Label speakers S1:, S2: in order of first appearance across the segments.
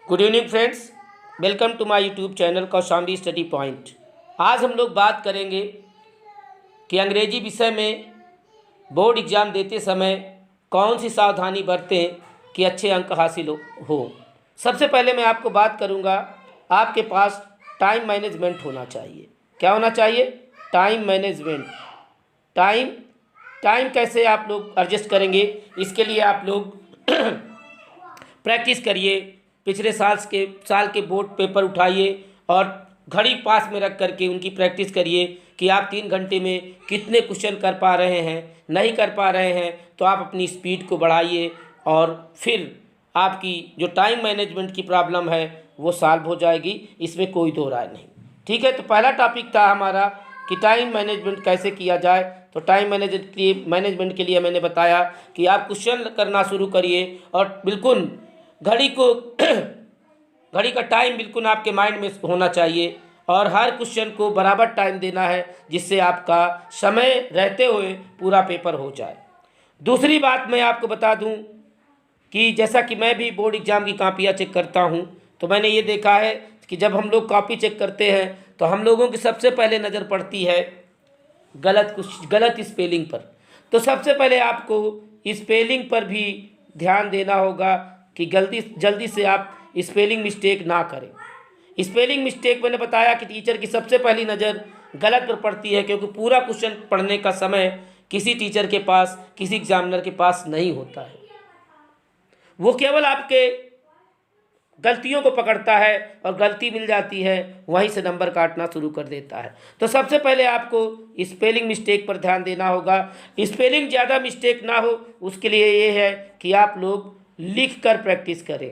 S1: Good evening friends, welcome to my YouTube channel Kaushambi study point. आज हम लोग बात करेंगे कि अंग्रेजी विषय में बोर्ड एग्ज़ाम देते समय कौन सी सावधानी बरतें कि अच्छे अंक हासिल हो। सबसे पहले मैं आपको बात करूंगा, आपके पास टाइम मैनेजमेंट होना चाहिए। क्या होना चाहिए? Time management. टाइम कैसे आप लोग एडजस्ट करेंगे, इसके लिए आप लोग प्रैक्टिस करिए। पिछले साल के बोर्ड पेपर उठाइए और घड़ी पास में रख करके उनकी प्रैक्टिस करिए कि आप 3 घंटे में कितने क्वेश्चन कर पा रहे हैं। नहीं कर पा रहे हैं तो आप अपनी स्पीड को बढ़ाइए और फिर आपकी जो टाइम मैनेजमेंट की प्रॉब्लम है वो सॉल्व हो जाएगी, इसमें कोई दो राय नहीं। ठीक है, तो पहला टॉपिक था हमारा कि टाइम मैनेजमेंट कैसे किया जाए। तो टाइम मैनेजमेंट के लिए मैंने बताया कि आप क्वेश्चन करना शुरू करिए और बिल्कुल घड़ी का टाइम बिल्कुल आपके माइंड में होना चाहिए और हर क्वेश्चन को बराबर टाइम देना है, जिससे आपका समय रहते हुए पूरा पेपर हो जाए। दूसरी बात मैं आपको बता दूं कि जैसा कि मैं भी बोर्ड एग्ज़ाम की कापियाँ चेक करता हूं, तो मैंने ये देखा है कि जब हम लोग कॉपी चेक करते हैं तो हम लोगों की सबसे पहले नज़र पड़ती है गलत स्पेलिंग पर। तो सबसे पहले आपको स्पेलिंग पर भी ध्यान देना होगा कि जल्दी से आप स्पेलिंग मिस्टेक ना करें। स्पेलिंग मिस्टेक मैंने बताया कि टीचर की सबसे पहली नज़र गलत पर पड़ती है, क्योंकि पूरा क्वेश्चन पढ़ने का समय किसी टीचर के पास, किसी एग्जामिनर के पास नहीं होता है। वो केवल आपके गलतियों को पकड़ता है और गलती मिल जाती है वहीं से नंबर काटना शुरू कर देता है। तो सबसे पहले आपको स्पेलिंग मिस्टेक पर ध्यान देना होगा। स्पेलिंग ज़्यादा मिस्टेक ना हो, उसके लिए ये है कि आप लोग लिख कर प्रैक्टिस करें,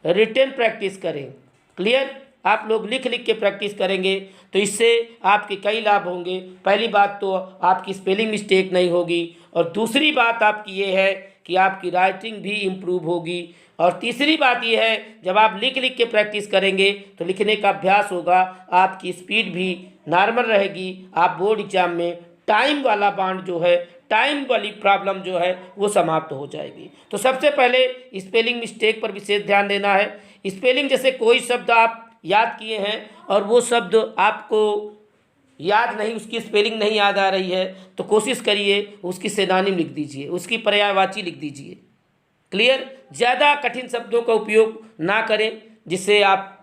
S1: रिटन प्रैक्टिस करें। क्लियर? आप लोग लिख के प्रैक्टिस करेंगे तो इससे आपके कई लाभ होंगे। पहली बात तो आपकी स्पेलिंग मिस्टेक नहीं होगी और दूसरी बात आपकी ये है कि आपकी राइटिंग भी इम्प्रूव होगी। और तीसरी बात ये है, जब आप लिख के प्रैक्टिस करेंगे तो लिखने का अभ्यास होगा, आपकी स्पीड भी नॉर्मल रहेगी। आप बोर्ड एग्जाम में टाइम वाला बांड जो है, टाइम वाली प्रॉब्लम जो है वो समाप्त हो जाएगी। तो सबसे पहले स्पेलिंग मिस्टेक पर विशेष ध्यान देना है। स्पेलिंग जैसे कोई शब्द आप याद किए हैं और वो शब्द आपको याद नहीं, उसकी स्पेलिंग नहीं याद आ रही है, तो कोशिश करिए उसकी सिनोनिम लिख दीजिए, उसकी पर्यायवाची लिख दीजिए। क्लियर? ज़्यादा कठिन शब्दों का उपयोग ना करें जिससे आप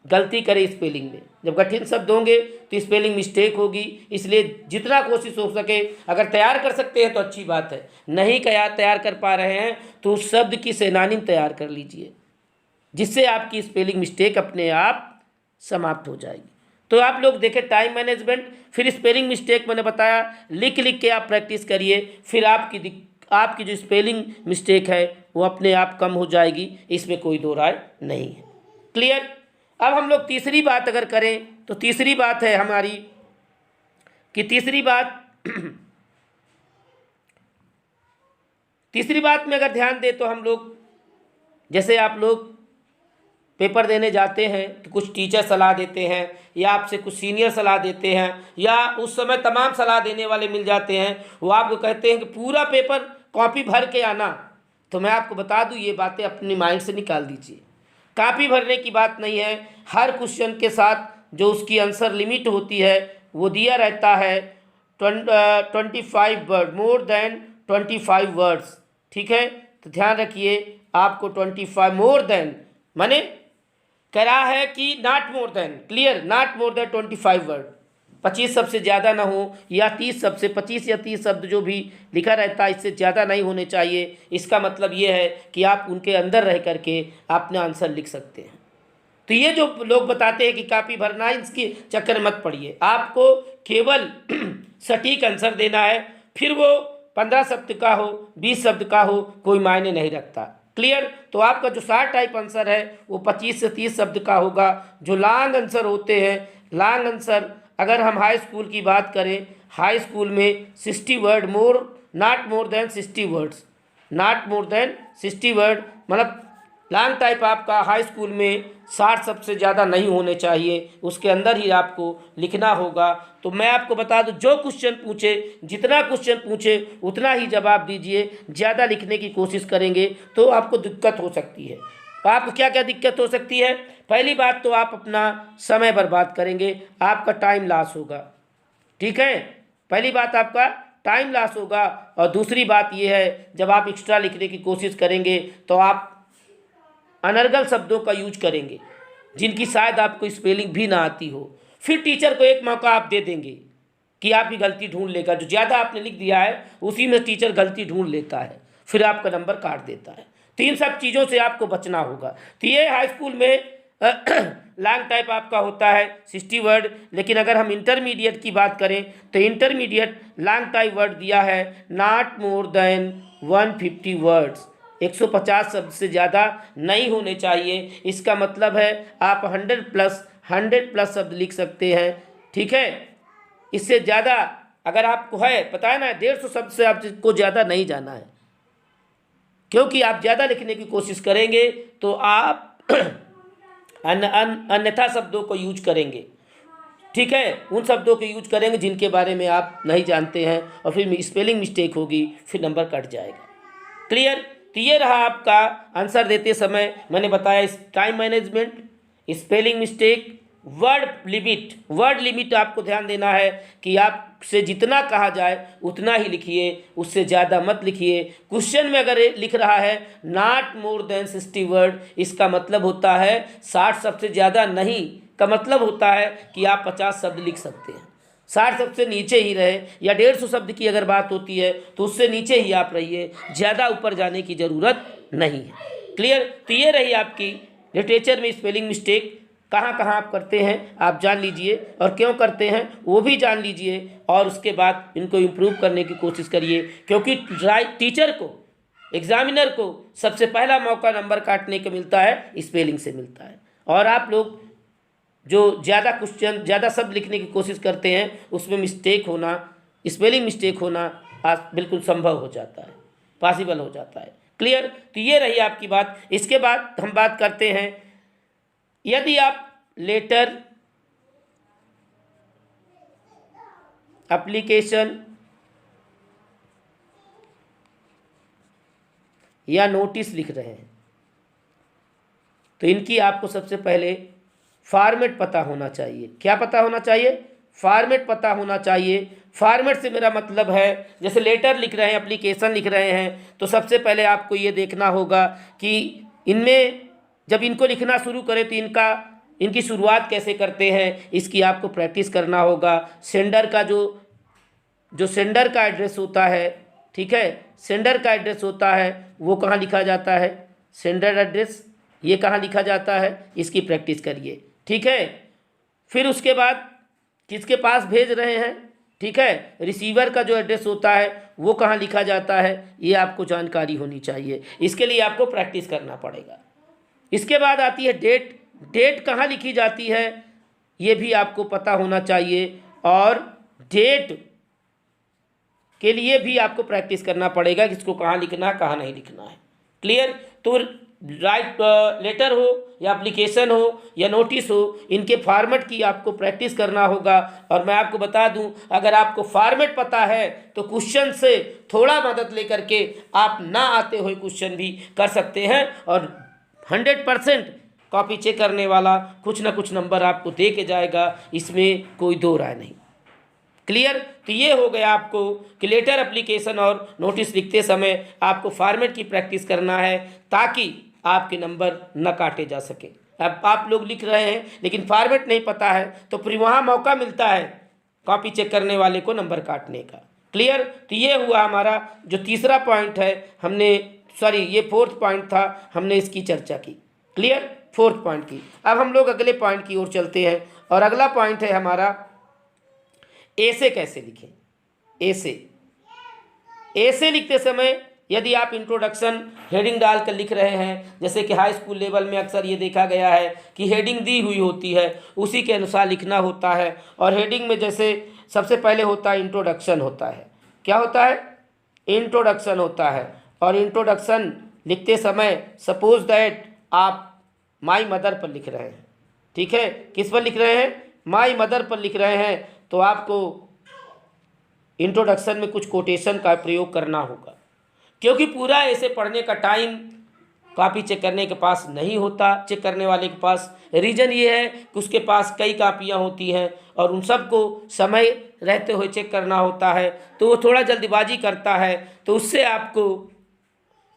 S1: गलती करें स्पेलिंग में। जब कठिन शब्द होंगे तो स्पेलिंग मिस्टेक होगी, इसलिए जितना कोशिश हो सके, अगर तैयार कर सकते हैं तो अच्छी बात है, नहीं तैयार कर पा रहे हैं तो उस शब्द की सिनोनिम तैयार कर लीजिए, जिससे आपकी स्पेलिंग मिस्टेक अपने आप समाप्त हो जाएगी। तो आप लोग देखें टाइम मैनेजमेंट, फिर स्पेलिंग मिस्टेक मैंने बताया, लिख के आप प्रैक्टिस करिए, फिर आपकी जो स्पेलिंग मिस्टेक है वो अपने आप कम हो जाएगी, इसमें कोई दो राय नहीं है। क्लियर? अब हम लोग तीसरी बात अगर करें तो तीसरी बात है हमारी कि तीसरी बात में अगर ध्यान दें तो हम लोग, जैसे आप लोग पेपर देने जाते हैं तो कुछ टीचर सलाह देते हैं या आपसे कुछ सीनियर सलाह देते हैं या उस समय तमाम सलाह देने वाले मिल जाते हैं, वो आपको कहते हैं कि पूरा पेपर कॉपी भर के आना। तो मैं आपको बता दूं, ये बातें अपनी माइंड से निकाल दीजिए। कॉपी भरने की बात नहीं है, हर क्वेश्चन के साथ जो उसकी आंसर लिमिट होती है वो दिया रहता है 25 वर्ड, मोर देन 25 वर्ड्स। ठीक है, तो ध्यान रखिए, आपको 25 मोर देन माने कह रहा है कि not more than, clear, not more than 25 word. 25 शब्द से ज़्यादा ना हो, या 30 शब्द से 25 या 30 शब्द जो भी लिखा रहता है इससे ज़्यादा नहीं होने चाहिए। इसका मतलब ये है कि आप उनके अंदर रह करके अपना आंसर लिख सकते हैं। तो ये जो लोग बताते हैं कि कॉपी भरना है, इसके चक्कर मत पड़िए। आपको केवल सटीक आंसर देना है, फिर वो 15 शब्द का हो, 20 शब्द का हो, कोई मायने नहीं रखता। क्लियर? तो आपका जो शॉर्ट टाइप आंसर है वो 25 से 30 शब्द का होगा। जो लॉन्ग आंसर होते हैं, लॉन्ग आंसर अगर हम हाई स्कूल की बात करें, हाई स्कूल में 60 word, not more than 60 words, not more than 60 word, मतलब लॉन्ग टाइप आपका हाई स्कूल में 60 शब्द से ज़्यादा नहीं होने चाहिए, उसके अंदर ही आपको लिखना होगा। तो मैं आपको बता दूं, जो क्वेश्चन पूछे, जितना क्वेश्चन पूछे उतना ही जवाब दीजिए। ज़्यादा लिखने की कोशिश करेंगे तो आपको दिक्कत हो सकती है। तो आपको क्या क्या दिक्कत हो सकती है? पहली बात तो आप अपना समय बर्बाद करेंगे, आपका टाइम लॉस होगा। ठीक है, पहली बात आपका टाइम लॉस होगा। और दूसरी बात यह है, जब आप एक्स्ट्रा लिखने की कोशिश करेंगे तो आप अनर्गल शब्दों का यूज करेंगे जिनकी शायद आपको स्पेलिंग भी ना आती हो। फिर टीचर को एक मौका आप दे देंगे कि आपकी गलती ढूंढ लेगा, जो ज़्यादा आपने लिख दिया है उसी में टीचर गलती ढूंढ लेता है, फिर आपका नंबर काट देता है। तो इन सब चीज़ों से आपको बचना होगा। तो ये हाई स्कूल में लॉन्ग टाइप आपका होता है 60 वर्ड, लेकिन अगर हम इंटरमीडिएट की बात करें तो इंटरमीडिएट लॉन्ग टाइप वर्ड दिया है नॉट मोर देन 150 वर्ड्स, 150 शब्द से ज़्यादा नहीं होने चाहिए। इसका मतलब है आप 100 प्लस शब्द लिख सकते हैं। ठीक है, इससे ज़्यादा अगर आपको है, पता है ना, 150 शब्द से आपको ज़्यादा नहीं जाना है, क्योंकि आप ज़्यादा लिखने की कोशिश करेंगे तो आप अन्यथा शब्दों को यूज करेंगे। ठीक है, उन शब्दों को यूज करेंगे जिनके बारे में आप नहीं जानते हैं, और फिर स्पेलिंग मिस्टेक होगी, फिर नंबर कट जाएगा। क्लियर? तो ये रहा आपका आंसर देते समय मैंने बताया time management, spelling mistake, word limit. Word limit आपको ध्यान देना है कि आपसे जितना कहा जाए उतना ही लिखिए, उससे ज़्यादा मत लिखिए। क्वेश्चन में अगर लिख रहा है नॉट मोर देन 60 वर्ड, इसका मतलब होता है 60 शब्द से ज़्यादा नहीं, का मतलब होता है कि आप 50 शब्द लिख सकते हैं। 60 शब्द से नीचे ही रहे, या 150 शब्द की अगर बात होती है तो उससे नीचे ही आप रहिए, ज़्यादा ऊपर जाने की ज़रूरत नहीं है। क्लियर? तो ये रही आपकी लिटरेचर में स्पेलिंग मिस्टेक। कहाँ कहाँ आप करते हैं आप जान लीजिए, और क्यों करते हैं वो भी जान लीजिए, और उसके बाद इनको इम्प्रूव करने की कोशिश करिए, क्योंकि टीचर को, एग्जामिनर को सबसे पहला मौका नंबर काटने का मिलता है स्पेलिंग से मिलता है। और आप लोग जो ज़्यादा क्वेश्चन, ज़्यादा शब्द लिखने की कोशिश करते हैं उसमें मिस्टेक होना, स्पेलिंग मिस्टेक होना बिल्कुल संभव हो जाता है, पॉसिबल हो जाता है। क्लियर? तो ये रही आपकी बात। इसके बाद हम बात करते हैं, यदि आप लेटर, एप्लीकेशन या नोटिस लिख रहे हैं तो इनकी आपको सबसे पहले फॉर्मेट पता होना चाहिए। क्या पता होना चाहिए? फॉर्मेट पता होना चाहिए। फॉर्मेट से मेरा मतलब है, जैसे लेटर लिख रहे हैं, एप्लीकेशन लिख रहे हैं, तो सबसे पहले आपको ये देखना होगा कि इनमें जब इनको लिखना शुरू करें तो इनकी शुरुआत कैसे करते हैं, इसकी आपको प्रैक्टिस करना होगा। सेंडर का जो सेंडर का एड्रेस होता है, ठीक है, सेंडर का एड्रेस होता है वो कहाँ लिखा जाता है, सेंडर एड्रेस ये कहाँ लिखा जाता है, इसकी प्रैक्टिस करिए। ठीक है, फिर उसके बाद किसके पास भेज रहे हैं, ठीक है, रिसीवर का जो एड्रेस होता है वो कहाँ लिखा जाता है, ये आपको जानकारी होनी चाहिए। इसके लिए आपको प्रैक्टिस करना पड़ेगा। इसके बाद आती है डेट। डेट कहाँ लिखी जाती है ये भी आपको पता होना चाहिए, और डेट के लिए भी आपको प्रैक्टिस करना पड़ेगा कि इसको कहाँ लिखना है, कहाँ नहीं लिखना है। क्लियर? तो राइट लेटर हो या एप्लीकेशन हो या नोटिस हो, इनके फॉर्मेट की आपको प्रैक्टिस करना होगा। और मैं आपको बता दूं, अगर आपको फॉर्मेट पता है तो क्वेश्चन से थोड़ा मदद लेकर के आप ना आते हुए क्वेश्चन भी कर सकते हैं, और 100% कॉपी चेक करने वाला कुछ ना कुछ नंबर आपको दे के जाएगा, इसमें कोई दो राय नहीं। क्लियर? तो ये हो गया आपको कि लेटर, एप्लीकेशन और नोटिस लिखते समय आपको फॉर्मेट की प्रैक्टिस करना है ताकि आपके नंबर न काटे जा सके। अब आप लोग लिख रहे हैं लेकिन फॉर्मेट नहीं पता है तो फिर वहाँ मौका मिलता है कॉपी चेक करने वाले को नंबर काटने का। क्लियर? तो ये हुआ हमारा जो तीसरा पॉइंट है, ये 4th पॉइंट था, हमने इसकी चर्चा की। क्लियर? 4th पॉइंट की। अब हम लोग अगले पॉइंट की ओर चलते हैं, और अगला पॉइंट है हमारा ऐसे कैसे लिखें। ऐसे लिखते समय यदि आप इंट्रोडक्शन हेडिंग डालकर लिख रहे हैं, जैसे कि हाई स्कूल लेवल में अक्सर ये देखा गया है कि हेडिंग दी हुई होती है, उसी के अनुसार लिखना होता है। और हेडिंग में जैसे सबसे पहले होता है इंट्रोडक्शन होता है। क्या होता है? इंट्रोडक्शन होता है। और इंट्रोडक्शन लिखते समय सपोज दैट आप माई मदर पर लिख रहे हैं, ठीक है, किस पर लिख रहे हैं? माई मदर पर लिख रहे हैं, तो आपको इंट्रोडक्शन में कुछ कोटेशन का प्रयोग करना होगा, क्योंकि पूरा ऐसे पढ़ने का टाइम कॉपी चेक करने के पास नहीं होता, चेक करने वाले के पास। रीज़न ये है कि उसके पास कई कापियाँ होती हैं और उन सबको समय रहते हुए चेक करना होता है, तो वो थोड़ा जल्दबाजी करता है। तो उससे आपको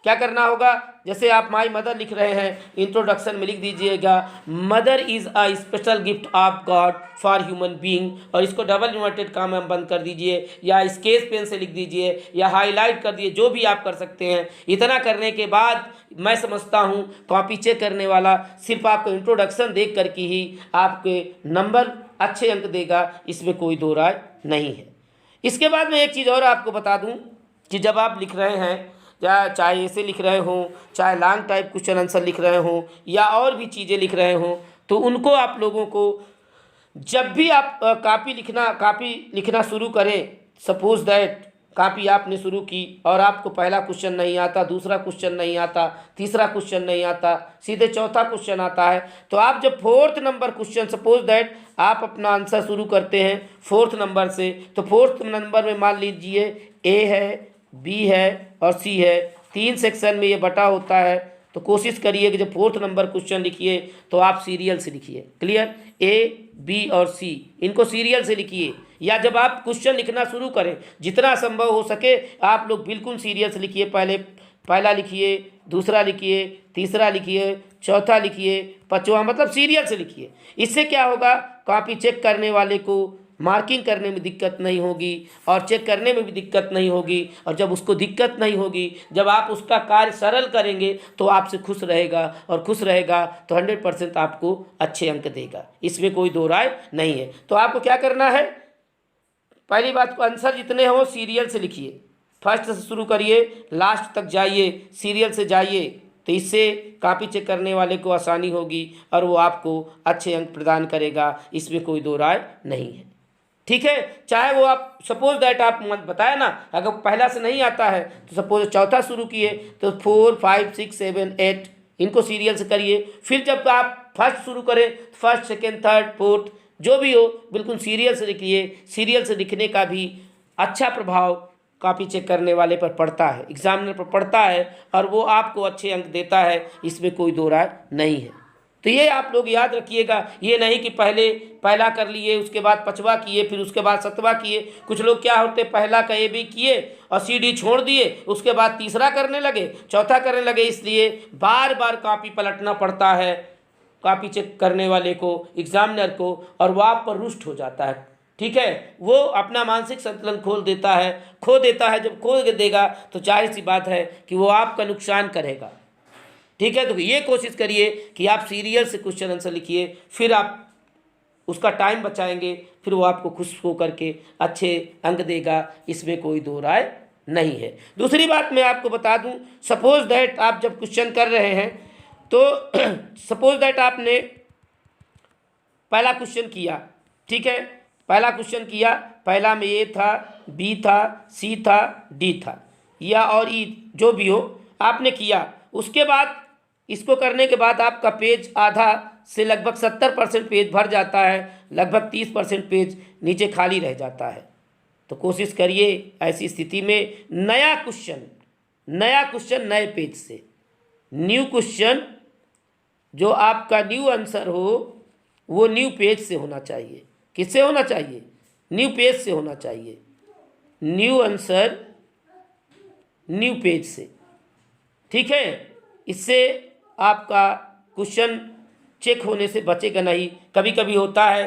S1: क्या करना होगा, जैसे आप माई मदर लिख रहे हैं, इंट्रोडक्शन में लिख दीजिएगा mother is a special gift of God for human being, और इसको डबल इन्वर्टेड काम में बंद कर दीजिए या स्केच पेन से लिख दीजिए या हाईलाइट कर दिए, जो भी आप कर सकते हैं। इतना करने के बाद मैं समझता हूँ कॉपी चेक करने वाला सिर्फ आपको इंट्रोडक्शन देख कर के ही आपके नंबर अच्छे अंक देगा, इसमें कोई दो राय नहीं है। इसके बाद मैं एक चीज़ और आपको बता दूँ कि जब आप लिख रहे हैं, चाहे ऐसे लिख रहे हों, चाहे लॉन्ग टाइप क्वेश्चन आंसर लिख रहे हों या और भी चीज़ें लिख रहे हों, तो उनको आप लोगों को जब भी आप कापी लिखना शुरू करें, सपोज दैट कापी आपने शुरू की और आपको पहला क्वेश्चन नहीं आता, दूसरा क्वेश्चन नहीं आता, तीसरा क्वेश्चन नहीं आता, सीधे चौथा क्वेश्चन आता है, तो आप जब fourth number question, suppose that आप अपना आंसर शुरू करते हैं फोर्थ नंबर से, तो फोर्थ नंबर में मान लीजिए ए है, बी है और सी है, 3 सेक्शन में ये बटा होता है। तो कोशिश करिए कि जब फोर्थ नंबर क्वेश्चन लिखिए तो आप सीरियल से लिखिए। क्लियर? ए, बी और सी इनको सीरियल से लिखिए, या जब आप क्वेश्चन लिखना शुरू करें जितना संभव हो सके आप लोग बिल्कुल सीरियल से लिखिए। पहला लिखिए, दूसरा लिखिए, तीसरा लिखिए, चौथा लिखिए, पांचवा, मतलब सीरियल से लिखिए। इससे क्या होगा, कॉपी चेक करने वाले को मार्किंग करने में दिक्कत नहीं होगी और चेक करने में भी दिक्कत नहीं होगी, और जब उसको दिक्कत नहीं होगी, जब आप उसका कार्य सरल करेंगे तो आपसे खुश रहेगा, और खुश रहेगा तो 100% आपको अच्छे अंक देगा, इसमें कोई दो राय नहीं है। तो आपको क्या करना है, पहली बात को आंसर जितने हो सीरियल से लिखिए, फर्स्ट से शुरू करिए, लास्ट तक जाइए, सीरियल से जाइए, तो इससे कॉपी चेक करने वाले को आसानी होगी और वो आपको अच्छे अंक प्रदान करेगा, इसमें कोई दो राय नहीं है। ठीक है? चाहे वो आप सपोज दैट आप बताया ना, अगर पहला से नहीं आता है तो सपोज चौथा शुरू किए तो 4, 5, 6, 7, 8 इनको सीरियल से करिए। फिर जब आप फर्स्ट शुरू करें, फर्स्ट, सेकेंड, थर्ड, फोर्थ जो भी हो बिल्कुल सीरियल से लिखिए। सीरियल से लिखने का भी अच्छा प्रभाव कॉपी चेक करने वाले पर पड़ता है, एग्जामिनर पर पड़ता है, और वो आपको अच्छे अंक देता है, इसमें कोई दो राय नहीं है। तो ये आप लोग याद रखिएगा, ये नहीं कि पहला कर लिए, उसके बाद पांचवा किए, फिर उसके बाद सातवां किए। कुछ लोग क्या होते, पहला का ए बी किए और सी डी छोड़ दिए, उसके बाद तीसरा करने लगे, चौथा करने लगे, इसलिए बार बार कॉपी पलटना पड़ता है कॉपी चेक करने वाले को, एग्जामिनर को, और वो आप पर रुष्ट हो जाता है। ठीक है? वो अपना मानसिक संतुलन खो देता है। जब खो देगा तो जाहिर सी बात है कि वो आपका नुकसान करेगा। ठीक है? तो ये कोशिश करिए कि आप सीरियल से क्वेश्चन आंसर लिखिए, फिर आप उसका टाइम बचाएंगे, फिर वो आपको खुश हो करके अच्छे अंक देगा, इसमें कोई दो राय नहीं है। दूसरी बात मैं आपको बता दूं, सपोज दैट आप जब क्वेश्चन कर रहे हैं तो सपोज दैट आपने पहला क्वेश्चन किया, ठीक है? पहला क्वेश्चन किया, पहला में ए था, बी था, सी था, डी था, या और ई जो भी हो आपने किया। उसके बाद इसको करने के बाद आपका पेज आधा से लगभग 70% पेज भर जाता है, लगभग 30% पेज नीचे खाली रह जाता है। तो कोशिश करिए ऐसी स्थिति में नया क्वेश्चन नए पेज से, न्यू क्वेश्चन जो आपका न्यू आंसर हो वो न्यू पेज से होना चाहिए। किससे होना चाहिए? न्यू पेज से होना चाहिए। न्यू आंसर न्यू पेज से, ठीक है? इससे आपका क्वेश्चन चेक होने से बचेगा नहीं। कभी कभी होता है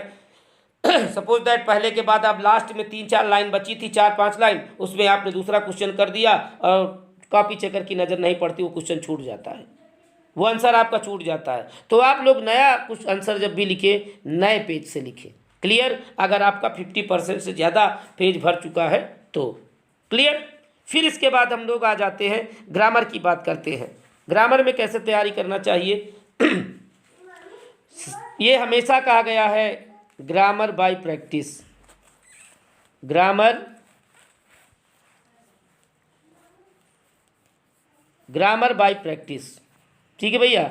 S1: सपोज दैट पहले के बाद आप लास्ट में 3-4 लाइन बची थी, 4-5 लाइन, उसमें आपने दूसरा क्वेश्चन कर दिया और कॉपी चेकर की नज़र नहीं पड़ती, वो क्वेश्चन छूट जाता है, वो आंसर आपका छूट जाता है। तो आप लोग नया कुछ आंसर जब भी लिखे नए पेज से लिखें। क्लियर? अगर आपका 50% से ज़्यादा पेज भर चुका है तो क्लियर। फिर इसके बाद हम लोग आ जाते हैं ग्रामर की बात करते हैं। ग्रामर में कैसे तैयारी करना चाहिए ये हमेशा कहा गया है grammar bye practice. Grammar bye practice, ठीक है भैया?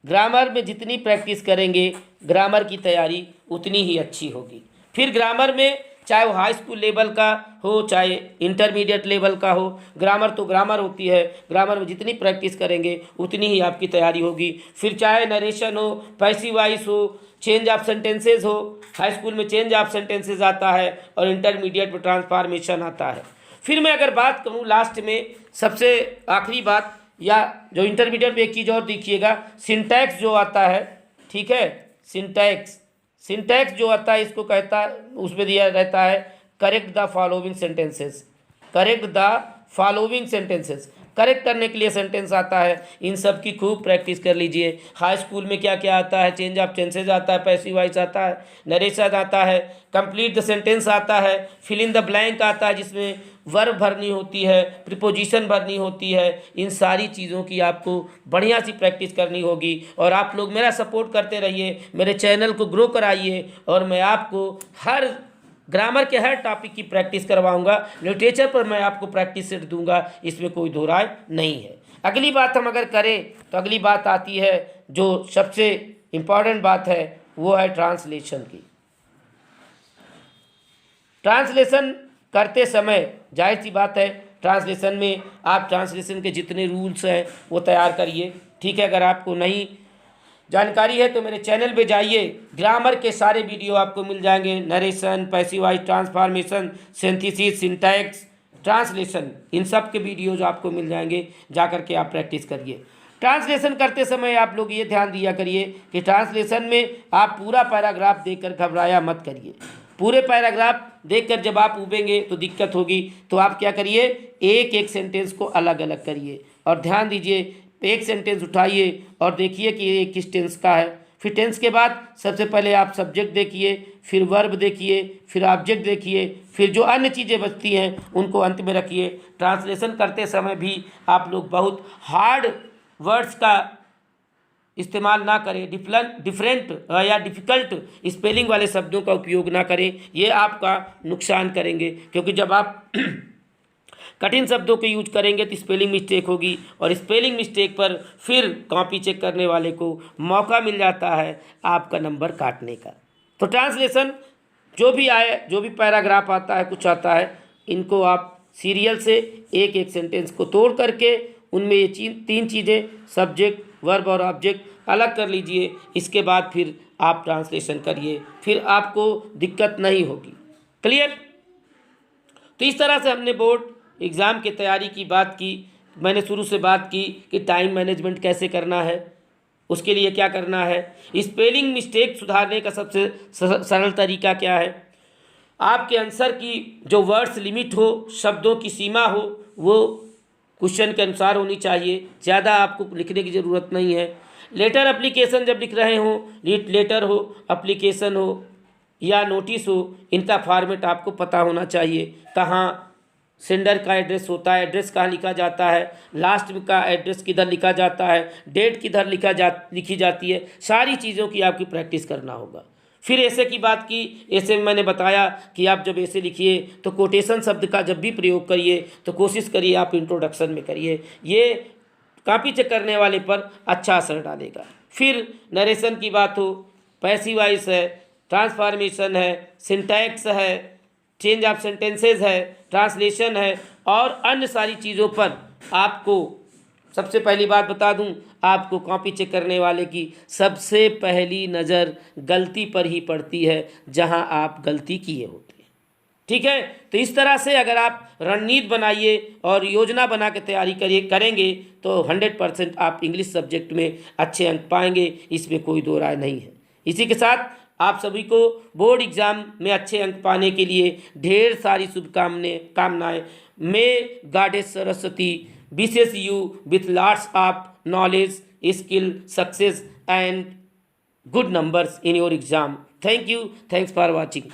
S1: ग्रामर में जितनी प्रैक्टिस करेंगे ग्रामर की तैयारी उतनी ही अच्छी होगी। फिर ग्रामर में चाहे वो हाई स्कूल लेवल का हो चाहे इंटरमीडिएट लेवल का हो। ग्रामर तो ग्रामर होती है, ग्रामर में जितनी प्रैक्टिस करेंगे उतनी ही आपकी तैयारी होगी। फिर चाहे नरेशन हो, पैसिव वॉइस हो, चेंज ऑफ सेंटेंसेज हो। हाई स्कूल में चेंज ऑफ सेंटेंसेज आता है और इंटरमीडिएट में ट्रांसफॉर्मेशन आता है। फिर मैं अगर बात करूँ लास्ट में सबसे आखिरी बात, या जो इंटरमीडिएट में एक चीज़ और देखिएगा, सिंटैक्स जो आता है, ठीक है, सिंटैक्स जो आता है इसको कहता है, उसमें दिया रहता है correct the following sentences, correct करने के लिए सेंटेंस आता है। इन सब की खूब प्रैक्टिस कर लीजिए। हाई स्कूल में क्या क्या आता है, चेंज ऑफ टेंसेज आता है, पैसिव वॉइस आता है, नरेशन आता है, कंप्लीट द सेंटेंस आता है, फिल इन द ब्लैंक आता है जिसमें वर्ब भरनी होती है, प्रीपोजिशन भरनी होती है। इन सारी चीज़ों की आपको बढ़िया सी प्रैक्टिस करनी होगी। और आप लोग मेरा सपोर्ट करते रहिए, मेरे चैनल को ग्रो कराइए, और मैं आपको हर ग्रामर के हर टॉपिक की प्रैक्टिस करवाऊंगा। लिटरेचर पर मैं आपको प्रैक्टिस सेट दूंगा, इसमें कोई दो राय नहीं है। अगली बात हम अगर करें तो अगली बात आती है जो सबसे इम्पॉर्टेंट बात है, वो है ट्रांसलेशन की। ट्रांसलेशन करते समय जाहिर सी बात है, ट्रांसलेशन में आप ट्रांसलेशन के जितने रूल्स हैं वो तैयार करिए, ठीक है। अगर आपको नहीं जानकारी है तो मेरे चैनल पे जाइए, ग्रामर के सारे वीडियो आपको मिल जाएंगे, narration, passive voice, transformation, synthesis, syntax, translation, इन सब के वीडियोज आपको मिल जाएंगे। जा कर के आप प्रैक्टिस करिए। ट्रांसलेशन करते समय आप लोग ये ध्यान दिया करिए कि ट्रांसलेशन में आप पूरा पैराग्राफ देखकर घबराया मत करिए। पूरे पैराग्राफ देखकर जब आप उबेंगे तो दिक्कत होगी। तो आप क्या करिए, एक एक सेंटेंस को अलग अलग करिए और ध्यान दीजिए। एक सेंटेंस उठाइए और देखिए कि ये किस टेंस का है। फिर टेंस के बाद सबसे पहले आप सब्जेक्ट देखिए, फिर वर्ब देखिए, फिर ऑब्जेक्ट देखिए, फिर जो अन्य चीज़ें बचती हैं उनको अंत में रखिए। ट्रांसलेशन करते समय भी आप लोग बहुत हार्ड वर्ड्स का इस्तेमाल ना करें, डिफरेंट या डिफ़िकल्ट स्पेलिंग वाले शब्दों का उपयोग ना करें, ये आपका नुकसान करेंगे। क्योंकि जब आप कठिन शब्दों के यूज करेंगे तो स्पेलिंग मिस्टेक होगी, और स्पेलिंग मिस्टेक पर फिर कॉपी चेक करने वाले को मौका मिल जाता है आपका नंबर काटने का। तो ट्रांसलेशन जो भी आए, जो भी पैराग्राफ आता है, कुछ आता है, इनको आप सीरियल से एक एक सेंटेंस को तोड़ करके उनमें ये तीन चीज़ें सब्जेक्ट, वर्ब और ऑब्जेक्ट अलग कर लीजिए। इसके बाद फिर आप ट्रांसलेशन करिए, फिर आपको दिक्कत नहीं होगी। क्लियर? तो इस तरह से हमने बोर्ड एग्ज़ाम की तैयारी की बात की। मैंने शुरू से बात की कि टाइम मैनेजमेंट कैसे करना है, उसके लिए क्या करना है, स्पेलिंग मिस्टेक सुधारने का सबसे सरल तरीका क्या है, आपके आंसर की जो वर्ड्स लिमिट हो, शब्दों की सीमा हो, वो क्वेश्चन के अनुसार होनी चाहिए, ज़्यादा आपको लिखने की ज़रूरत नहीं है। लेटर एप्लीकेशन जब लिख रहे हों, लेटर हो, एप्लीकेशन हो या नोटिस हो, इनका फॉर्मेट आपको पता होना चाहिए। कहाँ सेंडर का एड्रेस होता है, एड्रेस कहाँ लिखा जाता है, लास्ट में का एड्रेस किधर लिखा जाता है, डेट किधर लिखी जाती है, सारी चीज़ों की आपकी प्रैक्टिस करना होगा। फिर ऐसे की बात की, ऐसे में मैंने बताया कि आप जब ऐसे लिखिए तो कोटेशन शब्द का जब भी प्रयोग करिए तो कोशिश करिए आप इंट्रोडक्शन में करिए, ये कॉपी चेक करने वाले पर अच्छा असर डालेगा। फिर नरेशन की बात हो, पैसिव वॉइस है, ट्रांसफॉर्मेशन है, सिंटैक्स है, चेंज ऑफ सेंटेंसेज है, ट्रांसलेशन है, और अन्य सारी चीज़ों पर आपको सबसे पहली बात बता दूं, आपको कॉपी चेक करने वाले की सबसे पहली नज़र गलती पर ही पड़ती है जहां आप गलती किए होते हैं। ठीक है, तो इस तरह से अगर आप रणनीति बनाइए और योजना बना के तैयारी करेंगे तो 100% आप इंग्लिश सब्जेक्ट में अच्छे अंक पाएंगे, इसमें कोई दो राय नहीं है। इसी के साथ आप सभी को बोर्ड एग्ज़ाम में अच्छे अंक पाने के लिए ढेर सारी शुभकामनाएं। May goddess Saraswati wish you with lots of knowledge, skill, success and good numbers in your exam. Thank you. Thanks for watching.